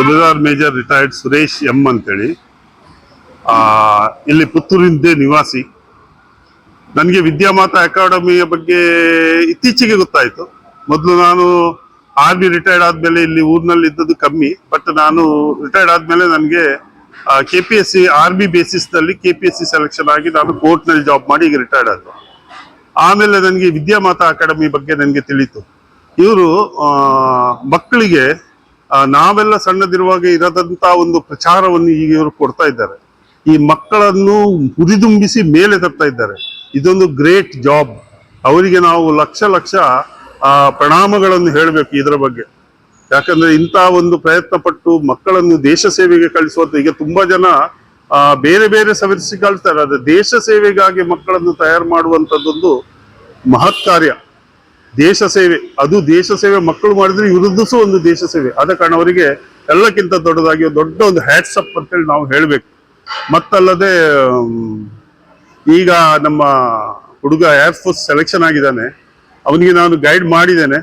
ಸುಬೇದಾರ್ major retired Suresh M ಅಂತೇಳಿ. ಇಲ್ಲಿ ಪುತ್ತೂರಿಂದೇ ನಿವಾಸಿ. ನನಗೆ ವಿದ್ಯಾಮಾತಾ ಅಕಾಡೆಮಿಯ ಬಗ್ಗೆ ಇತ್ತೀಚೆಗೆ ಗೊತ್ತಾಯಿತು. ಮೊದಲು ನಾನು ಆರ್ಮಿ ರಿಟೈರ್ಡ್ ಆದ್ಮೇಲೆ ಇಲ್ಲಿ ಊರಿನಲ್ಲಿ ಇದ್ದದ್ದು ಕಮ್ಮಿ. ಬಟ್ ನಾನು ರಿಟೈರ್ಡ್ ಆದ್ಮೇಲೆ ನನಗೆ KPSC ಆರ್ಮಿ ಬೇಸಿಸ್ ನಲ್ಲಿ KPSC ಸೆಲೆಕ್ಷನ್ ಆಗಿ ನಾನು ಕೋರ್ಟ್ ನಲ್ಲಿ ಜಾಬ್ ಮಾಡಿ ಈಗ ರಿಟೈರ್ಡ್ ಆದ್ರು. ಆಮೇಲೆ ನನಗೆ ವಿದ್ಯಾಮಾತಾ ಅಕಾಡೆಮಿ ಬಗ್ಗೆ ನನಗೆ ತಿಳಿತು. ಇವರು ಮಕ್ಕಳಿಗೆ ನಾವೆಲ್ಲ ಸಣ್ಣದಿರುವಾಗ ಇರದಂತ ಒಂದು ಪ್ರಚಾರವನ್ನು ಈಗ ಇವರು ಕೊಡ್ತಾ ಇದ್ದಾರೆ. ಈ ಮಕ್ಕಳನ್ನು ಹುರಿದುಂಬಿಸಿ ಮೇಲೆ ತರ್ತಾ ಇದ್ದಾರೆ. ಇದೊಂದು ಗ್ರೇಟ್ ಜಾಬ್. ಅವರಿಗೆ ನಾವು ಲಕ್ಷ ಲಕ್ಷ ಪ್ರಣಾಮಗಳನ್ನು ಹೇಳಬೇಕು ಇದರ ಬಗ್ಗೆ. ಯಾಕಂದ್ರೆ ಇಂಥ ಒಂದು ಪ್ರಯತ್ನ ಪಟ್ಟು ಮಕ್ಕಳನ್ನು ದೇಶ ಸೇವೆಗೆ ಕಳಿಸುವಂತ, ಈಗ ತುಂಬಾ ಜನ ಬೇರೆ ಬೇರೆ ಸವರಿಸಿ ಕಳಿಸ್ತಾರೆ. ಅದೇ ದೇಶ ಸೇವೆಗಾಗಿ ಮಕ್ಕಳನ್ನು ತಯಾರು ಮಾಡುವಂತದ್ದೊಂದು ಮಹತ್ ಕಾರ್ಯ. ದೇಶ ಸೇವೆ, ಅದು ದೇಶ ಸೇವೆ ಮಕ್ಕಳು ಮಾಡಿದ್ರೆ ಇವ್ರದ್ದು ಸಹ ಒಂದು ದೇಶ ಸೇವೆ. ಆದ ಕಾರಣ ಅವರಿಗೆ ಎಲ್ಲಕ್ಕಿಂತ ದೊಡ್ಡದಾಗಿ ದೊಡ್ಡ ಒಂದು ಹ್ಯಾಟ್ಸಪ್ ಅಂತೇಳಿ ನಾವು ಹೇಳ್ಬೇಕು. ಮತ್ತಲ್ಲದೆ ಈಗ ನಮ್ಮ ಹುಡುಗ ಏರ್ಫೋರ್ಸ್ ಸೆಲೆಕ್ಷನ್ ಆಗಿದ್ದಾನೆ. ಅವನಿಗೆ ನಾನು ಗೈಡ್ ಮಾಡಿದ್ದೇನೆ.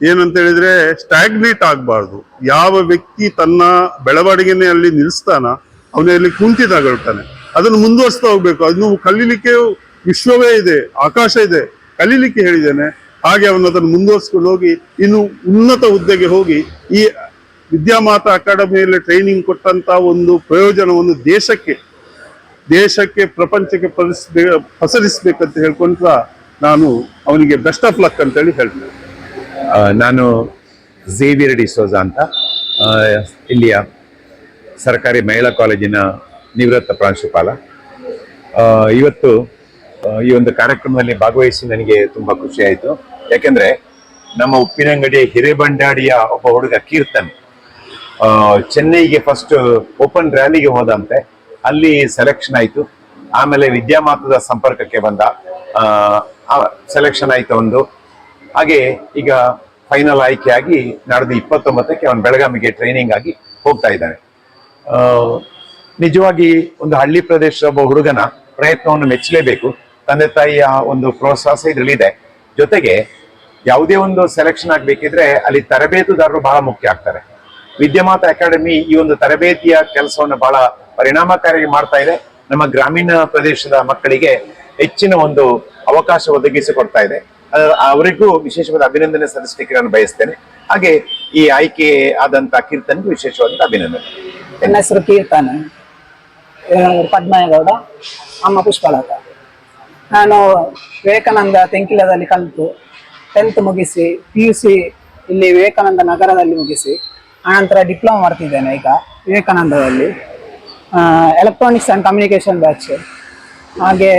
ಏನಂತ ಹೇಳಿದ್ರೆ, ಸ್ಟ್ಯಾಗ್ನೇಟ್ ಆಗಬಾರ್ದು. ಯಾವ ವ್ಯಕ್ತಿ ತನ್ನ ಬೆಳವಣಿಗೆನೆ ಅಲ್ಲಿ ನಿಲ್ಲಿಸ್ತಾನ, ಅವನಲ್ಲಿ ಕುಂಠಿತಗೊಳ್ತಾನೆ. ಅದನ್ನು ಮುಂದುವರಿಸ್ತಾ ಹೋಗ್ಬೇಕು. ಅದನ್ನು ಕಲೀಲಿಕ್ಕೆ ವಿಶ್ವವೇ ಇದೆ, ಆಕಾಶ ಇದೆ, ಕಲೀಲಿಕ್ಕೆ ಹೇಳಿದ್ದೇನೆ. ಹಾಗೆ ಅವನು ಅದನ್ನು ಮುಂದುವರಿಸ್ಕೊಂಡು ಹೋಗಿ ಇನ್ನು ಉನ್ನತ ಹುದ್ದೆಗೆ ಹೋಗಿ ಈ ವಿದ್ಯಾಮಾತಾ ಅಕಾಡೆಮಿಯಲ್ಲಿ ಟ್ರೈನಿಂಗ್ ಕೊಟ್ಟಂತ ಒಂದು ಪ್ರಯೋಜನವನ್ನು ದೇಶಕ್ಕೆ ಪ್ರಪಂಚಕ್ಕೆ ಪಸರಿಸ್ಬೇಕಂತ ಹೇಳ್ಕೊಂಡ್ರ ನಾನು ಅವನಿಗೆ ಬೆಸ್ಟ್ ಆಫ್ ಲಕ್ ಅಂತೇಳಿ ಹೇಳ್ತೇನೆ. ನಾನು ಝೇವಿಯರ್ ಡಿಸೋಜಾ ಅಂತ, ಇಲ್ಲಿಯ ಸರ್ಕಾರಿ ಮಹಿಳಾ ಕಾಲೇಜಿನ ನಿವೃತ್ತ ಪ್ರಾಂಶುಪಾಲ. ಇವತ್ತು ಈ ಒಂದು ಕಾರ್ಯಕ್ರಮದಲ್ಲಿ ಭಾಗವಹಿಸಿ ನನಗೆ ತುಂಬಾ ಖುಷಿ ಆಯಿತು. ಯಾಕೆಂದ್ರೆ ನಮ್ಮ ಉಪ್ಪಿನಂಗಡಿಯ ಹಿರೇಬಂಡಾಡಿಯ ಒಬ್ಬ ಹುಡುಗ ಕೀರ್ತನ್ ಚೆನ್ನೈಗೆ ಫಸ್ಟ್ ಓಪನ್ ರ್ಯಾಲಿಗೆ ಹೋದಂತೆ. ಅಲ್ಲಿ ಸೆಲೆಕ್ಷನ್ ಆಯಿತು. ಆಮೇಲೆ ವಿದ್ಯಾಮಾತದ ಸಂಪರ್ಕಕ್ಕೆ ಬಂದ, ಸೆಲೆಕ್ಷನ್ ಆಯ್ತು ಒಂದು. ಹಾಗೆ ಈಗ ಫೈನಲ್ ಆಯ್ಕೆಯಾಗಿ ನಾಡ್ದು 29ಕ್ಕೆ ಅವನು ಬೆಳಗಾವಿಗೆ ಟ್ರೈನಿಂಗ್ ಆಗಿ ಹೋಗ್ತಾ ಇದ್ದಾನೆ. ನಿಜವಾಗಿ ಒಂದು ಹಳ್ಳಿ ಪ್ರದೇಶದ ಒಬ್ಬ ಹುಡುಗನ ಪ್ರಯತ್ನವನ್ನು ಮೆಚ್ಚಲೇಬೇಕು. ತಂದೆ ತಾಯಿಯ ಒಂದು ಪ್ರೋತ್ಸಾಹ ಇದರಲ್ಲಿದೆ. ಜೊತೆಗೆ ಯಾವುದೇ ಒಂದು ಸೆಲೆಕ್ಷನ್ ಆಗ್ಬೇಕಿದ್ರೆ ಅಲ್ಲಿ ತರಬೇತುದಾರರು ಬಹಳ ಮುಖ್ಯ ಆಗ್ತಾರೆ. ವಿದ್ಯಾಮಾತಾ ಅಕಾಡೆಮಿ ಈ ಒಂದು ತರಬೇತಿಯ ಕೆಲಸವನ್ನು ಬಹಳ ಪರಿಣಾಮಕಾರಿಯಾಗಿ ಮಾಡ್ತಾ ಇದೆ. ನಮ್ಮ ಗ್ರಾಮೀಣ ಪ್ರದೇಶದ ಮಕ್ಕಳಿಗೆ ಹೆಚ್ಚಿನ ಒಂದು ಅವಕಾಶ ಒದಗಿಸಿಕೊಡ್ತಾ ಇದೆ. ಅವರಿಗೂ ವಿಶೇಷವಾದ ಅಭಿನಂದನೆ ಸಲ್ಲಿಸಲಿಕ್ಕೆ ನಾನು ಬಯಸ್ತೇನೆ. ಹಾಗೆ ಈ ಆಯ್ಕೆ ಆದಂತ ಕೀರ್ತನ್ಗೂ ವಿಶೇಷವಾದ ಅಭಿನಂದನೆ. ನನ್ನ ಹೆಸರು ಕೀರ್ತನ್, ಪದ್ಮನಗೌಡ, ಅಮ್ಮ ಪುಷ್ಪಲತ. ನಾನು ವಿವೇಕಾನಂದ ತೆಂಕಿಲದಲ್ಲಿ ಕಲಿತು 10th ಮುಗಿಸಿ PUC ಇಲ್ಲಿ ವಿವೇಕಾನಂದ ನಗರದಲ್ಲಿ ಮುಗಿಸಿ ಆನಂತರ ಡಿಪ್ಲೊಮಾ ಮಾಡ್ತಿದ್ದೇನೆ ಈಗ ವಿವೇಕಾನಂದದಲ್ಲಿ, ಎಲೆಕ್ಟ್ರಾನಿಕ್ಸ್ ಆ್ಯಂಡ್ ಕಮ್ಯುನಿಕೇಷನ್ ಬ್ಯಾಚ್. ಹಾಗೆ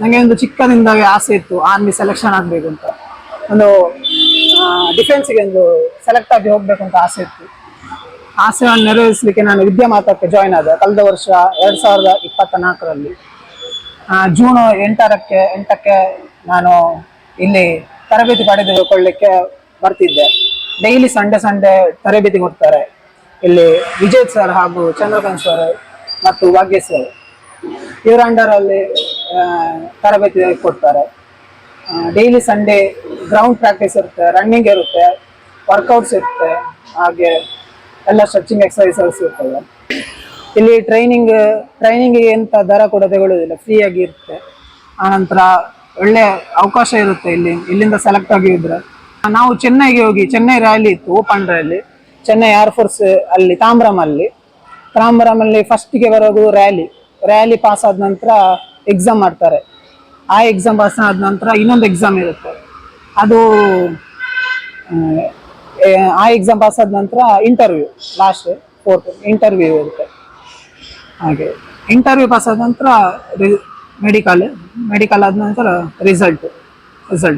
ನನಗೆ ಒಂದು ಚಿಕ್ಕದಿಂದಾಗಿ ಆಸೆ ಇತ್ತು ಆರ್ಮಿ ಸೆಲೆಕ್ಷನ್ ಆಗಬೇಕು ಅಂತ. ಒಂದು ಡಿಫೆನ್ಸ್ಗೆ ಒಂದು ಸೆಲೆಕ್ಟ್ ಆಗಿ ಹೋಗ್ಬೇಕು ಅಂತ ಆಸೆ ಇತ್ತು. ಆಸೆಯನ್ನು ನೆರವೇರಿಸಲಿಕ್ಕೆ ನಾನು ವಿದ್ಯಾಮಾತಾಕ್ಕೆ ಜಾಯ್ನ್ ಆದೆ ಕಳೆದ ವರ್ಷ 2024ರಲ್ಲಿ. ಜೂನ್ 8ಕ್ಕೆ ನಾನು ಇಲ್ಲಿ ತರಬೇತಿ ಪಡೆದುಕೊಳ್ಳಿಕ್ಕೆ ಬರ್ತಿದ್ದೆ. ಡೈಲಿ ಸಂಡೇ ತರಬೇತಿ ಕೊಡ್ತಾರೆ ಇಲ್ಲಿ ವಿಜಯ್ ಸರ್ ಹಾಗೂ ಚಂದ್ರಕಾಂತ್ ಸರ್ ಮತ್ತು ಭಾಗ್ಯ ಸರ್. ಇವರ ಅಂಡರಲ್ಲಿ ತರಬೇತಿ ಕೊಡ್ತಾರೆ. ಡೈಲಿ ಸಂಡೇ ಗ್ರೌಂಡ್ ಪ್ರಾಕ್ಟೀಸ್ ಇರುತ್ತೆ, ರನ್ನಿಂಗ್ ಇರುತ್ತೆ, ವರ್ಕೌಟ್ಸ್ ಇರುತ್ತೆ, ಹಾಗೆ ಎಲ್ಲ ಸ್ಟ್ರೆಚಿಂಗ್ ಎಕ್ಸರ್ಸೈಸಸ್ ಇರ್ತವೆ. ಇಲ್ಲಿ ಟ್ರೈನಿಂಗಿಗೆ ಎಂತ ದರ ಕೂಡ ತಗೊಳ್ಳೋದಿಲ್ಲ, ಫ್ರೀಯಾಗಿ ಇರುತ್ತೆ. ಆನಂತರ ಒಳ್ಳೆ ಅವಕಾಶ ಇರುತ್ತೆ ಇಲ್ಲಿಂದ ಸೆಲೆಕ್ಟ್ ಆಗಿದ್ರೆ. ನಾವು ಚೆನ್ನೈಗೆ ಹೋಗಿ, ಚೆನ್ನೈ ರ್ಯಾಲಿ ಇತ್ತು, ಓಪನ್ ರ್ಯಾಲಿ, ಚೆನ್ನೈ ಏರ್ಫೋರ್ಸ್ ಅಲ್ಲಿ ತಾಮ್ರಮಲ್ಲಿ ಫಸ್ಟಿಗೆ ಬರೋದು ರ್ಯಾಲಿ ಪಾಸ್ ಆದ ನಂತರ ಎಕ್ಸಾಮ್ ಮಾಡ್ತಾರೆ. ಆ ಎಕ್ಸಾಮ್ ಪಾಸ್ ಆದ ನಂತರ ಇನ್ನೊಂದು ಎಕ್ಸಾಮ್ ಇರುತ್ತೆ. ಅದು ಆ ಎಕ್ಸಾಮ್ ಪಾಸ್ ಆದ ನಂತರ ಇಂಟರ್ವ್ಯೂ, ಲಾಸ್ಟ್ 4th ಇಂಟರ್ವ್ಯೂ ಇರುತ್ತೆ. ಹಾಗೆ ಇಂಟರ್ವ್ಯೂ ಪಾಸ್ ಆದ ನಂತರ ಮೆಡಿಕಲ್ ಆದ ನಂತರ ರಿಸಲ್ಟ್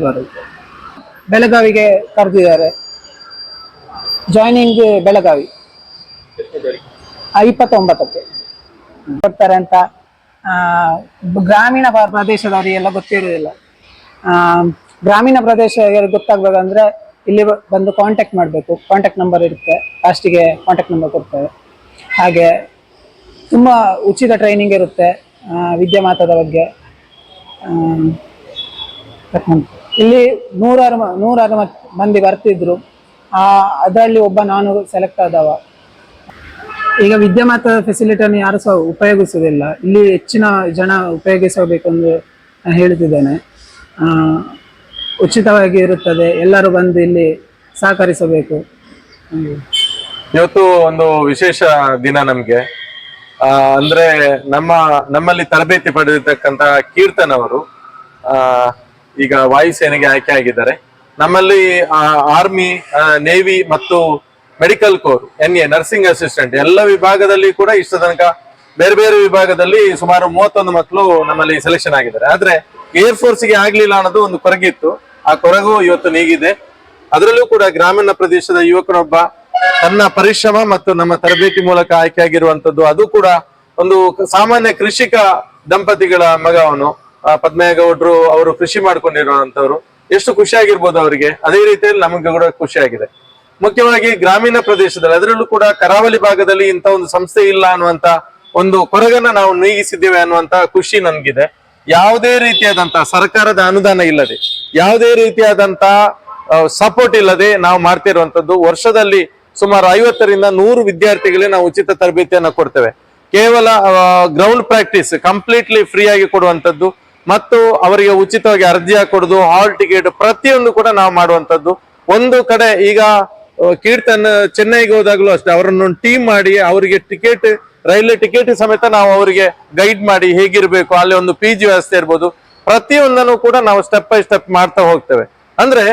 ಬರುತ್ತೆ. ಬೆಳಗಾವಿಗೆ ಕರೆದಿದ್ದಾರೆ. ಜಾಯ್ನಿಂಗ್ ಬೆಳಗಾವಿ 29ಕ್ಕೆ ಕೊಡ್ತಾರೆ ಅಂತ. ಗ್ರಾಮೀಣ ಪ್ರದೇಶದವರಿಗೆಲ್ಲ ಗೊತ್ತಿರೋದಿಲ್ಲ. ಗ್ರಾಮೀಣ ಪ್ರದೇಶದವರಿಗೆ ಗೊತ್ತಾಗಬೇಕಂದ್ರೆ ಇಲ್ಲಿ ಬಂದು ಕಾಂಟ್ಯಾಕ್ಟ್ ಮಾಡಬೇಕು. ಕಾಂಟ್ಯಾಕ್ಟ್ ನಂಬರ್ ಇರುತ್ತೆ, ಲಾಸ್ಟಿಗೆ ಕಾಂಟ್ಯಾಕ್ಟ್ ನಂಬರ್ ಕೊಡ್ತೇವೆ. ಹಾಗೆ ತುಂಬ ಉಚಿತ ಟ್ರೈನಿಂಗ್ ಇರುತ್ತೆ ವಿದ್ಯಾಮಾತಾದ ಬಗ್ಗೆ. ಇಲ್ಲಿ ನೂರಾರು ಮಂದಿ ಬರ್ತಿದ್ರು. ಅದರಲ್ಲಿ ಒಬ್ಬ ನಾನು ಸೆಲೆಕ್ಟ್ ಆದವ. ಈಗ ವಿದ್ಯಾಮಾತ ಫೆಸಿಲಿಟಿಯನ್ನು ಯಾರು ಸಹ ಉಪಯೋಗಿಸುವುದಿಲ್ಲ. ಇಲ್ಲಿ ಹೆಚ್ಚಿನ ಜನ ಉಪಯೋಗಿಸಬೇಕೆಂದು ನಾನು ಹೇಳುತ್ತಿದ್ದೇನೆ. ಉಚಿತವಾಗಿ ಇರುತ್ತದೆ, ಎಲ್ಲರೂ ಬಂದು ಇಲ್ಲಿ ಸಹಕರಿಸಬೇಕು. ಇವತ್ತು ಒಂದು ವಿಶೇಷ ದಿನ ನಮ್ಗೆ. ಅಂದ್ರೆ ನಮ್ಮಲ್ಲಿ ತರಬೇತಿ ಪಡೆದಿರ್ತಕ್ಕಂತ ಕೀರ್ತನ್ ಅವರು ಈಗ ವಾಯುಸೇನೆಗೆ ಆಯ್ಕೆ ಆಗಿದ್ದಾರೆ. ನಮ್ಮಲ್ಲಿ ಆರ್ಮಿ, ನೇವಿ ಮತ್ತು medical core, NA nursing assistant ಎಲ್ಲ ವಿಭಾಗದಲ್ಲಿ ಕೂಡ ಇಷ್ಟ ತನಕ ಬೇರೆ ಬೇರೆ ವಿಭಾಗದಲ್ಲಿ ಸುಮಾರು 31 ಮಕ್ಕಳು ನಮ್ಮಲ್ಲಿ ಸೆಲೆಕ್ಷನ್ ಆಗಿದ್ದಾರೆ. ಆದ್ರೆ ಏರ್ ಫೋರ್ಸ್ಗೆ ಆಗ್ಲಿಲ್ಲ ಅನ್ನೋದು ಒಂದು ಕೊರಗಿತ್ತು. ಆ ಕೊರಗು ಇವತ್ತು ನೀಗಿದೆ. ಅದರಲ್ಲೂ ಕೂಡ ಗ್ರಾಮೀಣ ಪ್ರದೇಶದ ಯುವಕನೊಬ್ಬ ತನ್ನ ಪರಿಶ್ರಮ ಮತ್ತು ನಮ್ಮ ತರಬೇತಿ ಮೂಲಕ ಆಯ್ಕೆ ಆಗಿರುವಂತದ್ದು. ಅದು ಕೂಡ ಒಂದು ಸಾಮಾನ್ಯ ಕೃಷಿಕ ದಂಪತಿಗಳ ಮಗ ಅವನು. ಪದ್ಮೇಗೌಡರು ಅವರು ಕೃಷಿ ಮಾಡ್ಕೊಂಡಿರುವಂತವ್ರು. ಎಷ್ಟು ಖುಷಿಯಾಗಿರ್ಬೋದು ಅವರಿಗೆ, ಅದೇ ರೀತಿಯಲ್ಲಿ ನಮಗೆ ಕೂಡ ಖುಷಿಯಾಗಿದೆ. ಮುಖ್ಯವಾಗಿ ಗ್ರಾಮೀಣ ಪ್ರದೇಶದಲ್ಲಿ, ಅದರಲ್ಲೂ ಕೂಡ ಕರಾವಳಿ ಭಾಗದಲ್ಲಿ ಇಂಥ ಒಂದು ಸಂಸ್ಥೆ ಇಲ್ಲ ಅನ್ನುವಂತ ಒಂದು ಕೊರಗನ್ನ ನಾವು ನೀಗಿಸಿದ್ದೇವೆ ಅನ್ನುವಂತ ಖುಷಿ ನನ್ಗಿದೆ. ಯಾವುದೇ ರೀತಿಯಾದಂತ ಸರ್ಕಾರದ ಅನುದಾನ ಇಲ್ಲದೆ, ಯಾವುದೇ ರೀತಿಯಾದಂತ ಸಪೋರ್ಟ್ ಇಲ್ಲದೆ ನಾವು ಮಾಡ್ತಿರುವಂತದ್ದು. ವರ್ಷದಲ್ಲಿ ಸುಮಾರು 50ರಿಂದ 100 ವಿದ್ಯಾರ್ಥಿಗಳಿಗೆ ನಾವು ಉಚಿತ ತರಬೇತಿಯನ್ನ ಕೊಡ್ತೇವೆ. ಕೇವಲ ಗ್ರೌಂಡ್ ಪ್ರಾಕ್ಟೀಸ್ ಕಂಪ್ಲೀಟ್ಲಿ ಫ್ರೀ ಆಗಿ ಕೊಡುವಂತದ್ದು ಮತ್ತು ಅವರಿಗೆ ಉಚಿತವಾಗಿ ಅರ್ಜಿ ಹಾಕೊಡುದು, ಹಾಲ್ ಟಿಕೆಟ್ ಪ್ರತಿಯೊಂದು ಕೂಡ ನಾವು ಮಾಡುವಂತದ್ದು. ಒಂದು ಕಡೆ ಈಗ ಕೀರ್ತನ್ ಚೆನ್ನೈಗೆ ಹೋದಾಗ್ಲೂ ಅಷ್ಟೇ, ಅವರನ್ನು ಟೀಮ್ ಮಾಡಿ ಅವರಿಗೆ ಟಿಕೆಟ್, ರೈಲ್ವೆ ಟಿಕೆಟ್ ಸಮೇತ ನಾವು ಅವರಿಗೆ ಗೈಡ್ ಮಾಡಿ ಹೇಗಿರ್ಬೇಕು, ಅಲ್ಲಿ ಒಂದು PG ವ್ಯವಸ್ಥೆ ಇರ್ಬೋದು, ಪ್ರತಿಯೊಂದನ್ನು ಕೂಡ ನಾವು ಸ್ಟೆಪ್ ಬೈ ಸ್ಟೆಪ್ ಮಾಡ್ತಾ ಹೋಗ್ತೇವೆ. ಅಂದ್ರೆ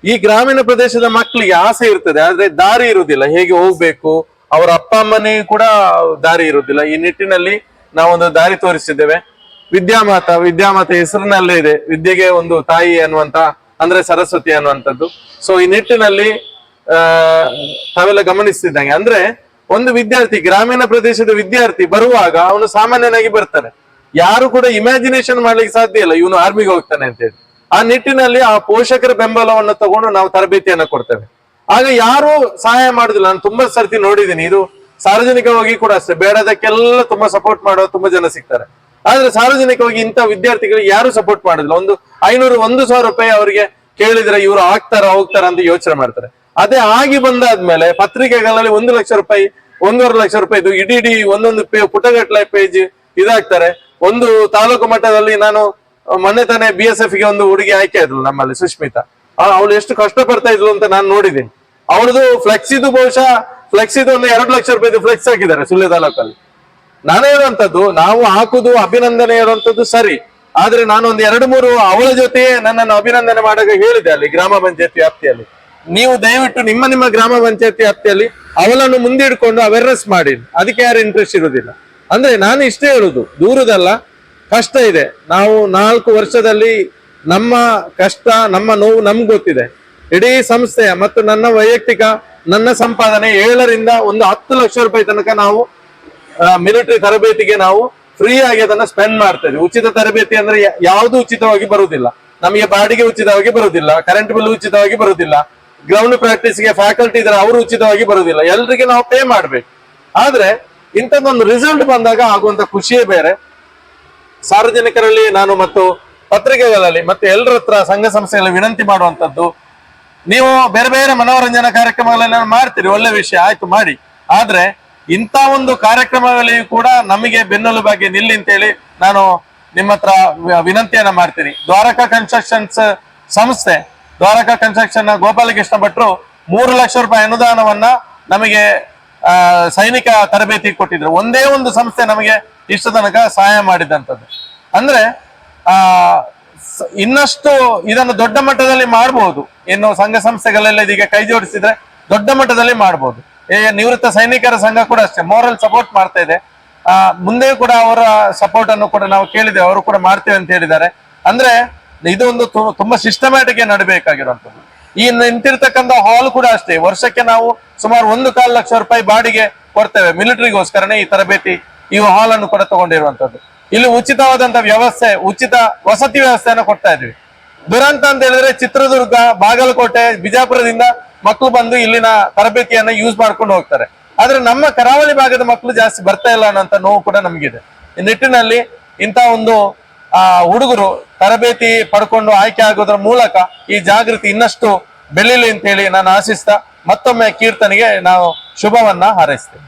ಈ ಗ್ರಾಮೀಣ ಪ್ರದೇಶದ ಮಕ್ಕಳಿಗೆ ಆಸೆ ಇರ್ತದೆ, ಆದ್ರೆ ದಾರಿ ಇರುವುದಿಲ್ಲ, ಹೇಗೆ ಹೋಗ್ಬೇಕು, ಅವರ ಅಪ್ಪ ಅಮ್ಮನಿಗೆ ಕೂಡ ದಾರಿ ಇರುವುದಿಲ್ಲ. ಈ ನಿಟ್ಟಿನಲ್ಲಿ ನಾವೊಂದು ದಾರಿ ತೋರಿಸಿದ್ದೇವೆ. ವಿದ್ಯಾಮಾತ ಹೆಸರಿನಲ್ಲೇ ಇದೆ, ವಿದ್ಯೆಗೆ ಒಂದು ತಾಯಿ ಅನ್ನುವಂತ, ಅಂದ್ರೆ ಸರಸ್ವತಿ ಅನ್ನುವಂಥದ್ದು. ಸೊ ಈ ನಿಟ್ಟಿನಲ್ಲಿ ತಾವೆಲ್ಲ ಗಮನಿಸ್ತಿದ್ದಂಗೆ, ಅಂದ್ರೆ ಒಂದು ವಿದ್ಯಾರ್ಥಿ, ಗ್ರಾಮೀಣ ಪ್ರದೇಶದ ವಿದ್ಯಾರ್ಥಿ ಬರುವಾಗ ಅವನು ಸಾಮಾನ್ಯನಾಗಿ ಬರ್ತಾನೆ. ಯಾರು ಕೂಡ ಇಮ್ಯಾಜಿನೇಷನ್ ಮಾಡ್ಲಿಕ್ಕೆ ಸಾಧ್ಯ ಇಲ್ಲ ಇವನು ಆರ್ಮಿಗೆ ಹೋಗ್ತಾನೆ ಅಂತ ಹೇಳಿ. ಆ ನಿಟ್ಟಿನಲ್ಲಿ ಆ ಪೋಷಕರ ಬೆಂಬಲವನ್ನು ತಗೊಂಡು ನಾವು ತರಬೇತಿಯನ್ನ ಕೊಡ್ತೇವೆ. ಆಗ ಯಾರು ಸಹಾಯ ಮಾಡುದಿಲ್ಲ. ನಾನು ತುಂಬಾ ಸರ್ತಿ ನೋಡಿದ್ದೀನಿ, ಇದು ಸಾರ್ವಜನಿಕವಾಗಿ ಕೂಡ ಅಷ್ಟೇ, ಬೇಡದಕ್ಕೆಲ್ಲ ತುಂಬಾ ಸಪೋರ್ಟ್ ಮಾಡೋ ತುಂಬಾ ಜನ ಸಿಗ್ತಾರೆ. ಆದ್ರೆ ಸಾರ್ವಜನಿಕವಾಗಿ ಇಂಥ ವಿದ್ಯಾರ್ಥಿಗಳಿಗೆ ಯಾರು ಸಪೋರ್ಟ್ ಮಾಡುದಿಲ್ಲ. ಒಂದು 500-1,000 ರೂಪಾಯಿ ಅವರಿಗೆ ಕೇಳಿದ್ರೆ ಇವರು ಹೋಗ್ತಾರ ಅಂತ ಯೋಚನೆ ಮಾಡ್ತಾರೆ. ಅದೇ ಆಗಿ ಬಂದಾದ್ಮೇಲೆ ಪತ್ರಿಕೆಗಳಲ್ಲಿ 1 ಲಕ್ಷ ರೂಪಾಯಿ, 1.5 ಲಕ್ಷ ರೂಪಾಯಿದು ಇಡೀ ಒಂದೊಂದು ಪುಟಗಟ್ಟಲೆ ಪೇಜ್ ಇದಾಗ್ತಾರೆ. ಒಂದು ತಾಲೂಕು ಮಟ್ಟದಲ್ಲಿ ನಾನು ಮೊನ್ನೆ ತಾನೇ BSF ಗೆ ಒಂದು ಹುಡುಗಿ ಆಯ್ಕೆ ಆದ್ಲು ನಮ್ಮಲ್ಲಿ, ಸುಷ್ಮಿತಾ. ಅವಳು ಎಷ್ಟು ಕಷ್ಟ ಪಡ್ತಾ ಇದ್ಲು ಅಂತ ನಾನು ನೋಡಿದ್ದೀನಿ. ಅವಳದು ಫ್ಲೆಕ್ಸಿದು ಬಹುಶಃ ಒಂದು 2 ಲಕ್ಷ ರೂಪಾಯಿದು ಫ್ಲೆಕ್ಸ್ ಹಾಕಿದ್ದಾರೆ ಸುಳ್ಯ ತಾಲೂಕಲ್ಲಿ. ನಾನು ಹೇಳುವಂತದ್ದು, ನಾವು ಹಾಕುದು ಅಭಿನಂದನೆ ಹೇಳುವಂತದ್ದು ಸರಿ, ಆದ್ರೆ ನಾನು ಒಂದು 2-3 ಅವಳ ಜೊತೆಯೇ ನನ್ನನ್ನು ಅಭಿನಂದನೆ ಮಾಡಾಗ ಹೇಳಿದೆ ಅಲ್ಲಿ ಗ್ರಾಮ ಪಂಚಾಯತಿ ವ್ಯಾಪ್ತಿಯಲ್ಲಿ, ನೀವು ದಯವಿಟ್ಟು ನಿಮ್ಮ ಗ್ರಾಮ ಪಂಚಾಯತಿ ವ್ಯಾಪ್ತಿಯಲ್ಲಿ ಅವಳನ್ನು ಮುಂದಿಡ್ಕೊಂಡು ಅವೇರ್ನೆಸ್ ಮಾಡಿ. ಅದಕ್ಕೆ ಯಾರು ಇಂಟ್ರೆಸ್ಟ್ ಇರುವುದಿಲ್ಲ. ಅಂದ್ರೆ ನಾನು ಇಷ್ಟೇ ಹೇಳುದು, ದೂರದಲ್ಲ, ಕಷ್ಟ ಇದೆ. ನಾವು 4 ವರ್ಷದಲ್ಲಿ ನಮ್ಮ ಕಷ್ಟ, ನಮ್ಮ ನೋವು ನಮ್ಗೆ ಗೊತ್ತಿದೆ. ಇಡೀ ಸಂಸ್ಥೆಯ ಮತ್ತು ನನ್ನ ವೈಯಕ್ತಿಕ ನನ್ನ ಸಂಪಾದನೆ 7ರಿಂದ ಒಂದು 10 ಲಕ್ಷ ರೂಪಾಯಿ ತನಕ ನಾವು ಮಿಲಿಟರಿ ತರಬೇತಿಗೆ ನಾವು ಫ್ರೀ ಆಗಿ ಅದನ್ನ ಸ್ಪೆಂಡ್ ಮಾಡ್ತೇವೆ. ಉಚಿತ ತರಬೇತಿ ಅಂದ್ರೆ ಯಾವುದು ಉಚಿತವಾಗಿ ಬರುವುದಿಲ್ಲ. ನಮಗೆ ಬಾಡಿಗೆ ಉಚಿತವಾಗಿ ಬರುವುದಿಲ್ಲ, ಕರೆಂಟ್ ಬಿಲ್ ಉಚಿತವಾಗಿ ಬರುವುದಿಲ್ಲ, ಗ್ರೌಂಡ್ ಪ್ರಾಕ್ಟೀಸ್ಗೆ ಫ್ಯಾಕಲ್ಟಿ ಇದ್ರೆ ಅವರು ಉಚಿತವಾಗಿ ಬರುವುದಿಲ್ಲ, ಎಲ್ರಿಗೆ ನಾವು ಪೇ ಮಾಡ್ಬೇಕು. ಆದ್ರೆ ಇಂಥದ್ದೊಂದು ರಿಸಲ್ಟ್ ಬಂದಾಗ ಆಗುವಂತ ಖುಷಿಯೇ ಬೇರೆ. ಸಾರ್ವಜನಿಕರಲ್ಲಿ ನಾನು ಮತ್ತು ಪತ್ರಿಕೆಗಳಲ್ಲಿ ಮತ್ತೆ ಎಲ್ಲರ ಹತ್ರ ಸಂಘ ಸಂಸ್ಥೆಗಳಲ್ಲಿ ವಿನಂತಿ ಮಾಡುವಂತದ್ದು, ನೀವು ಬೇರೆ ಬೇರೆ ಮನೋರಂಜನಾ ಕಾರ್ಯಕ್ರಮಗಳನ್ನ ಮಾಡ್ತೀರಿ, ಒಳ್ಳೆ ವಿಷಯ, ಆಯ್ತು ಮಾಡಿ. ಆದ್ರೆ ಇಂಥ ಒಂದು ಕಾರ್ಯಕ್ರಮಗಳಲ್ಲಿ ಕೂಡ ನಮಗೆ ಬೆನ್ನೆಲುಬಾಗಿ ನಿಲ್ಲಿ ಅಂತೇಳಿ ನಾನು ನಿಮ್ಮ ಹತ್ರ ವಿನಂತಿಯನ್ನ ಮಾಡ್ತೀನಿ. ದ್ವಾರಕಾ ಕನ್ಸ್ಟ್ರಕ್ಷನ್ಸ್ ಸಂಸ್ಥೆ, ದ್ವಾರಕಾ ಕನ್ಸ್ಟ್ರಕ್ಷನ್ ಗೋಪಾಲಕೃಷ್ಣ ಭಟ್ರು 3 ಲಕ್ಷ ರೂಪಾಯಿ ಅನುದಾನವನ್ನ ನಮಗೆ ಸೈನಿಕ ತರಬೇತಿ ಕೊಟ್ಟಿದ್ರು. ಒಂದೇ ಒಂದು ಸಂಸ್ಥೆ ನಮಗೆ ಇಷ್ಟ ತನಕ ಸಹಾಯ ಮಾಡಿದಂಥದ್ದು. ಅಂದ್ರೆ ಇನ್ನಷ್ಟು ಇದನ್ನು ದೊಡ್ಡ ಮಟ್ಟದಲ್ಲಿ ಮಾಡಬಹುದು. ಇನ್ನು ಸಂಘ ಸಂಸ್ಥೆಗಳೆಲ್ಲ ಇದೀಗ ಕೈ ಜೋಡಿಸಿದ್ರೆ ದೊಡ್ಡ ಮಟ್ಟದಲ್ಲಿ ಮಾಡಬಹುದು. ನಿವೃತ್ತ ಸೈನಿಕರ ಸಂಘ ಕೂಡ ಅಷ್ಟೇ ಮೋರಲ್ ಸಪೋರ್ಟ್ ಮಾಡ್ತಾ ಇದೆ. ಮುಂದೆ ಕೂಡ ಅವರ ಸಪೋರ್ಟ್ ಅನ್ನು ಕೂಡ ನಾವು ಕೇಳಿದ್ದೇವೆ, ಅವರು ಕೂಡ ಮಾಡ್ತೇವೆ ಅಂತ ಹೇಳಿದ್ದಾರೆ. ಅಂದ್ರೆ ಇದು ಒಂದು ತುಂಬಾ ಸಿಸ್ಟಮ್ಯಾಟಿಕ್ ನಡಬೇಕಾಗಿರುವಂತದ್ದು. ಈ ನಿಂತಿರ್ತಕ್ಕಂಥ ಹಾಲ್ ಕೂಡ ಅಷ್ಟೇ, ವರ್ಷಕ್ಕೆ ನಾವು ಸುಮಾರು 1.25 ಲಕ್ಷ ರೂಪಾಯಿ ಬಾಡಿಗೆ ಕೊಡ್ತೇವೆ ಮಿಲಿಟರಿಗೋಸ್ಕರನೇ ಈ ತರಬೇತಿ, ಈ ಹಾಲ್ ಅನ್ನು ಕೂಡ ತಗೊಂಡಿರುವಂತದ್ದು. ಇಲ್ಲಿ ಉಚಿತವಾದಂತ ವ್ಯವಸ್ಥೆ, ಉಚಿತ ವಸತಿ ವ್ಯವಸ್ಥೆಯನ್ನು ಕೊಡ್ತಾ ಇದ್ವಿ. ದುರಂತ ಅಂತ ಹೇಳಿದ್ರೆ ಚಿತ್ರದುರ್ಗ, ಬಾಗಲಕೋಟೆ, ಬಿಜಾಪುರದಿಂದ ಮಕ್ಕಳು ಬಂದು ಇಲ್ಲಿನ ತರಬೇತಿಯನ್ನ ಯೂಸ್ ಮಾಡ್ಕೊಂಡು ಹೋಗ್ತಾರೆ. ಆದ್ರೆ ನಮ್ಮ ಕರಾವಳಿ ಭಾಗದ ಮಕ್ಕಳು ಜಾಸ್ತಿ ಬರ್ತಾ ಇಲ್ಲ ಅನ್ನೋಂತ ನೋವು ಕೂಡ ನಮಗಿದೆ. ಈ ನಿಟ್ಟಿನಲ್ಲಿ ಇಂಥ ಒಂದು ಹುಡುಗರು ತರಬೇತಿ ಪಡ್ಕೊಂಡು ಆಯ್ಕೆ ಆಗೋದ್ರ ಮೂಲಕ ಈ ಜಾಗೃತಿ ಇನ್ನಷ್ಟು ಬೆಳೀಲಿ ಅಂತ ಹೇಳಿ ನಾನು ಆಶಿಸ್ತಾ ಮತ್ತೊಮ್ಮೆ ಕೀರ್ತನಿಗೆ ನಾವು ಶುಭವನ್ನ ಹಾರೈಸ್ತೇವೆ.